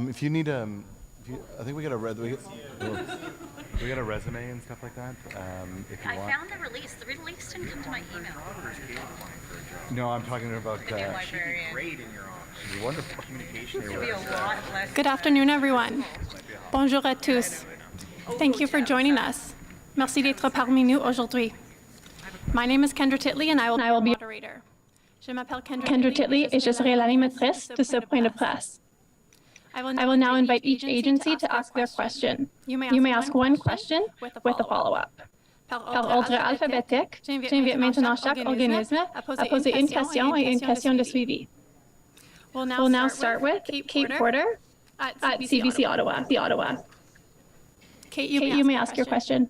If you need, I think we got a we got a resume and stuff like that. If you want. I found the release. The release didn't come to my email. No, I'm talking about. The new librarian. Great in your office. Wonderful communication. It'll be a lot less. Good afternoon, everyone. Bonjour à tous. Thank you for joining us. Merci d'être parmi nous aujourd'hui. My name is Kendra Titley, and I will be your moderator. Je m'appelle Kendra Titley, et je serai l'animatrice de ce point de presse. I will now invite each agency to ask their question. You may ask one question with a follow-up. Par ordre alphabétique, j'invite maintenant chaque organisme à poser une question et une question de suivi. We'll now start with Kate Porter at CBC Ottawa, the Ottawa. Kate, you may ask your question.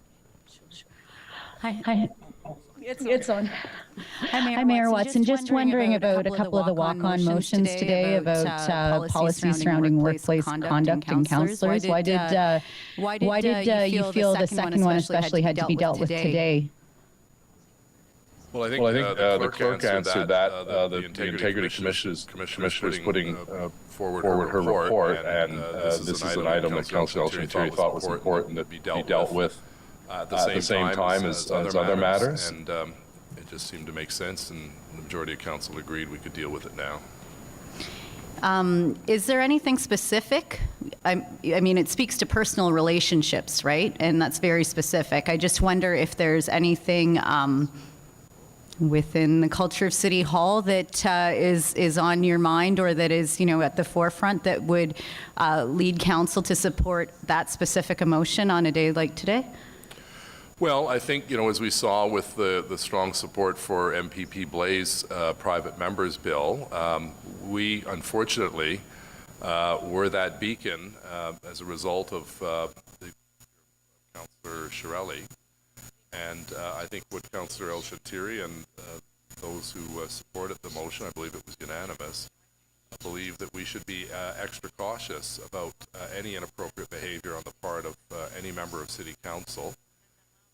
Hi. It's on. Hi, Mayor Watson. Just wondering about a couple of the walk-on motions today about policies surrounding workplace conduct and counselors. Why did you feel the second one especially had to be dealt with today? Well, I think the clerk answered that. The Integrity Commission is putting forward her report, and this is an item that Councillor Elshintiri thought was important that be dealt with at the same time as other matters. And it just seemed to make sense, and the majority of council agreed we could deal with it now. Is there anything specific? I mean, it speaks to personal relationships, right? And that's very specific. I just wonder if there's anything within the culture of City Hall that is on your mind, or that is, at the forefront, that would lead council to support that specific emotion on a day like today? Well, I think, as we saw with the strong support for MPP Blaise private members bill, we unfortunately were that beacon as a result of Councillor Shirelli. And I think what Councillor Elshintiri and those who supported the motion, I believe it was unanimous, believe that we should be extra cautious about any inappropriate behavior on the part of any member of City Council,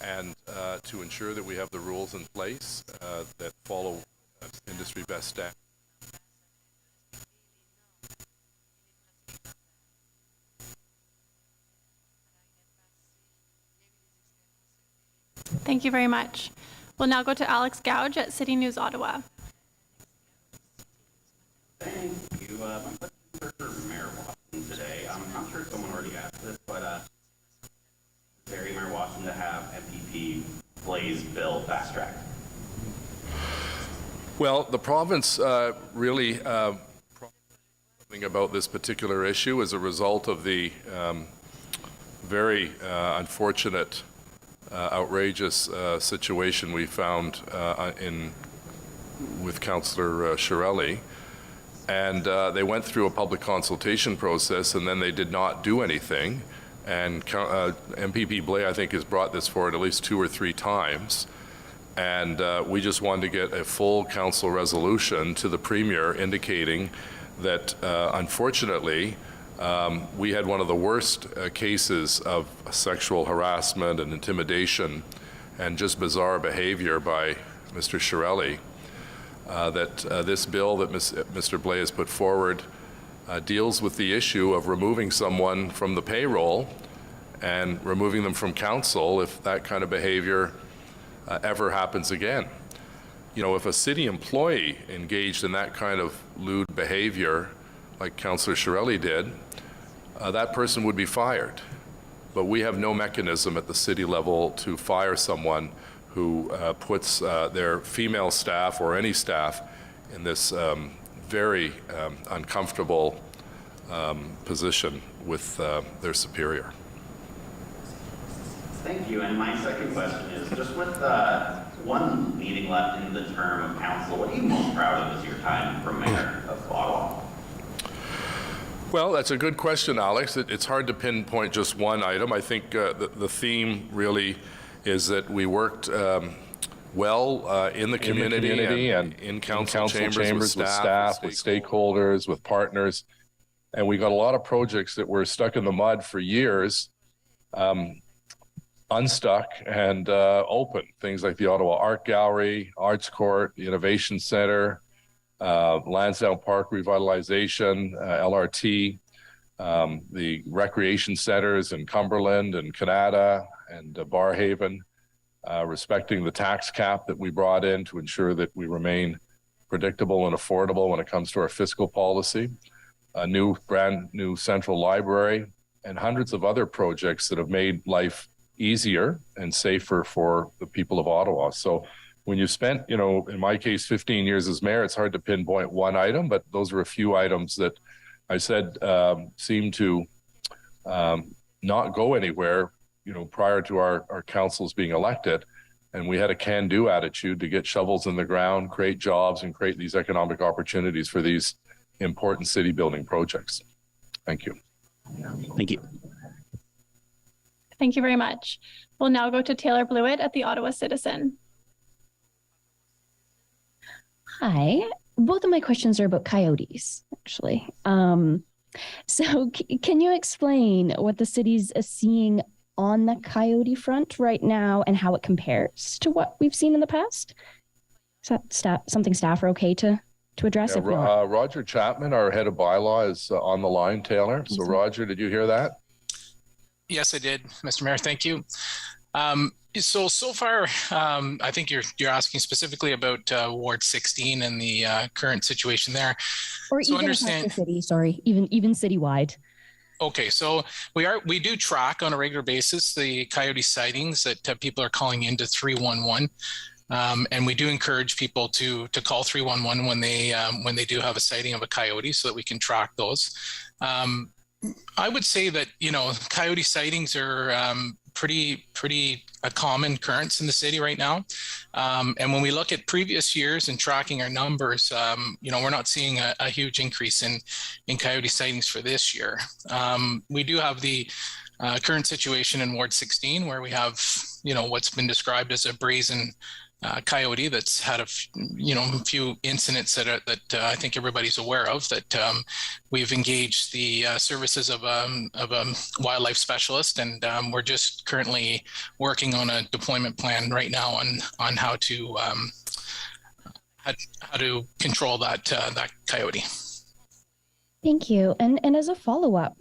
and to ensure that we have the rules in place that follow industry best standards. Thank you very much. We'll now go to Alex Gouge at City News Ottawa. Thank you. My question is for Mayor Watson today. I'm not sure if someone already asked this, but Mayor Watson to have MPP Blaise bill fast-tracked. Well, the province really something about this particular issue as a result of the very unfortunate outrageous situation we found with Councillor Shirelli, and they went through a public consultation process, and then they did not do anything. And MPP Blaise, I think, has brought this forward at least 2 or 3 times, and we just wanted to get a full council resolution to the Premier indicating that unfortunately we had one of the worst cases of sexual harassment and intimidation and just bizarre behavior by Mr. Shirelli, that this bill that Mr. Blaise has put forward deals with the issue of removing someone from the payroll and removing them from council if that kind of behavior ever happens again. If a city employee engaged in that kind of lewd behavior like Councillor Shirelli did, that person would be fired. But we have no mechanism at the city level to fire someone who puts their female staff or any staff in this very uncomfortable position with their superior. Thank you. And my second question is, just with one meeting left in the term of council, what are you most proud of as your time for mayor of Ottawa? Well, that's a good question, Alex. It's hard to pinpoint just one item. I think the theme really is that we worked well in the community and in council chambers with staff, with stakeholders, with partners. And we got a lot of projects that were stuck in the mud for years, unstuck and open. Things like the Ottawa Art Gallery, Arts Court, the Innovation Center, Lansdowne Park revitalization, LRT, the recreation centers in Cumberland and Canada and Barrhaven, respecting the tax cap that we brought in to ensure that we remain predictable and affordable when it comes to our fiscal policy, a brand new central library, and hundreds of other projects that have made life easier and safer for the people of Ottawa. So when you spent, in my case, 15 years as mayor, it's hard to pinpoint one item, but those are a few items that I said seem to not go anywhere, prior to our councils being elected. And we had a can-do attitude to get shovels in the ground, create jobs, and create these economic opportunities for these important city building projects. Thank you. Thank you. Thank you very much. We'll now go to Taylor Blewett at the Ottawa Citizen. Hi. Both of my questions are about coyotes, actually. So can you explain what the city's seeing on the coyote front right now and how it compares to what we've seen in the past? Is that something staff are okay to address? Roger Chapman, our head of bylaw, is on the line, Taylor. So Roger, did you hear that? Yes, I did, Mr. Mayor. Thank you. So far, I think you're asking specifically about Ward 16 and the current situation there. Or so even across the city, sorry, even citywide. Okay, so we do track on a regular basis the coyote sightings that people are calling into 311. And we do encourage people to call 311 when they do have a sighting of a coyote so that we can track those. I would say that, coyote sightings are pretty a common occurrence in the city right now. And when we look at previous years and tracking our numbers, we're not seeing a huge increase in coyote sightings for this year. We do have the current situation in Ward 16 where we have, what's been described as a brazen coyote that's had a few incidents that I think everybody's aware of, that we've engaged the services of a wildlife specialist, and we're just currently working on a deployment plan right now on how to control that coyote. Thank you. And as a follow-up,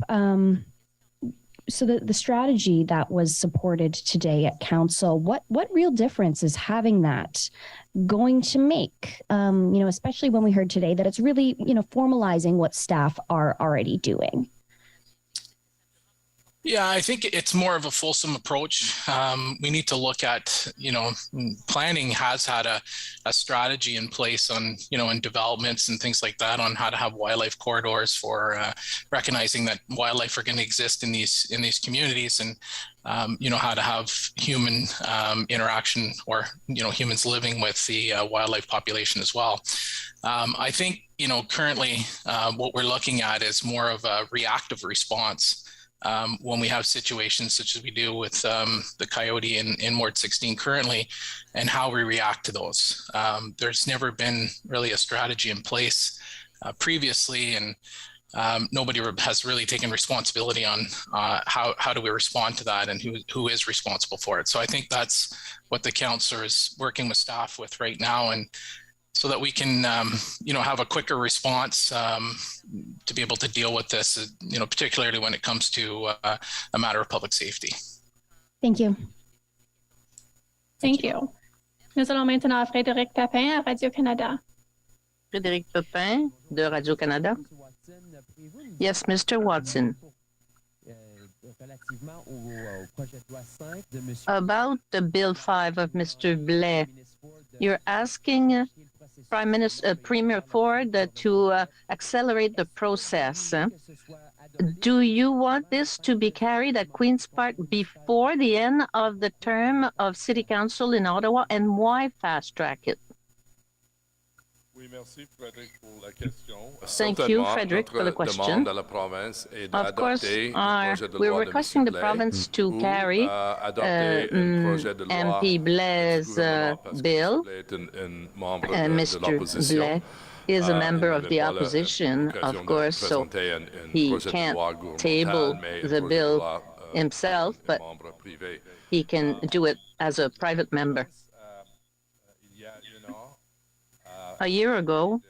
so the strategy that was supported today at council, what real difference is having that going to make? Especially when we heard today that it's really, formalizing what staff are already doing. Yeah, I think it's more of a fulsome approach. We need to look at, planning has had a strategy in place on, in developments and things like that, on how to have wildlife corridors for recognizing that wildlife are going to exist in these communities, and how to have human interaction, or humans living with the wildlife population as well. I think currently what we're looking at is more of a reactive response. When we have situations such as we do with the coyote in Ward 16 currently, and how we react to those. There's never been really a strategy in place previously, and nobody has really taken responsibility on how do we respond to that, and who is responsible for it. So I think that's what the councillor is working with staff with right now, and so that we can, have a quicker response to be able to deal with this, particularly when it comes to a matter of public safety. Thank you. Thank you. Nous allons maintenant à Frédéric Papin à Radio-Canada. Frédéric Papin de Radio-Canada. Yes, Mr. Watson. About the Bill 5 of Mr. Blais, you're asking Premier Ford to accelerate the process. Do you want this to be carried at Queen's Park before the end of the term of City Council in Ottawa, and why fast track it? Thank you, Frederick, for the question. Of course, we're requesting the province to carry MP Blais' bill, and Mr. Blais is a member of the opposition, of course, so he can't table the bill himself, but he can do it as a private member. A year ago,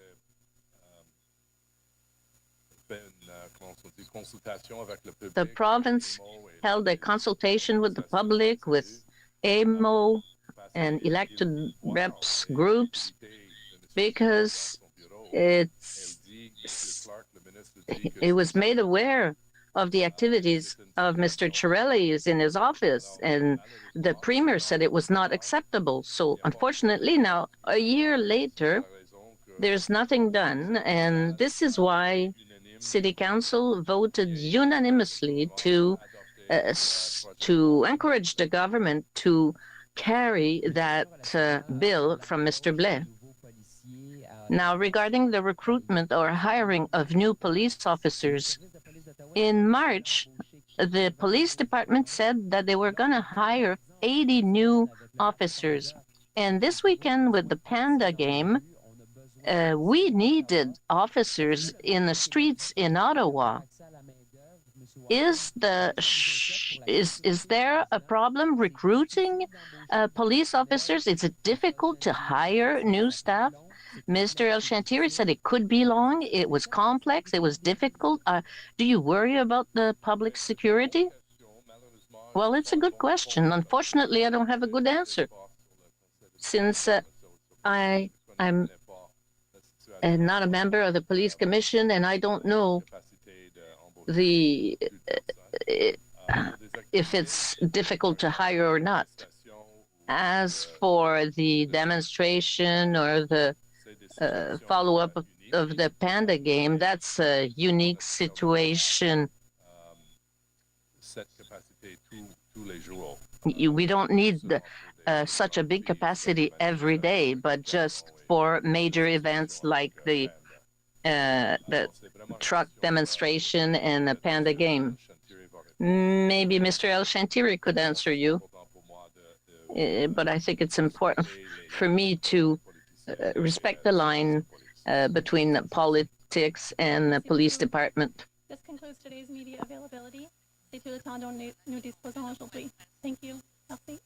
The province held a consultation with the public, with AMO and elected reps groups, because it was made aware of the activities of Mr. Chiarelli in his office, and the premier said it was not acceptable. So unfortunately now, a year later, there's nothing done, and this is why City Council voted unanimously to encourage the government to carry that bill from Mr. Blais. Now, regarding the recruitment or hiring of new police officers, in March, the police department said that they were going to hire 80 new officers. And this weekend with the Panda game, we needed officers in the streets in Ottawa. Is there a problem recruiting police officers? Is it difficult to hire new staff? Mr. El Chantiri said it could be long. It was complex. It was difficult. Do you worry about the public security? Well, it's a good question. Unfortunately, I don't have a good answer, since I'm not a member of the police commission, and I don't know if it's difficult to hire or not. As for the demonstration or the follow-up of the Panda game, that's a unique situation. We don't need such a big capacity every day, but just for major events like the truck demonstration and the Panda game. Maybe Mr. El Chantiri could answer you, but I think it's important for me to respect the line between politics and the police department. This concludes today's media availability. C'est tout le temps dont nous disposons aujourd'hui. Thank you. Merci.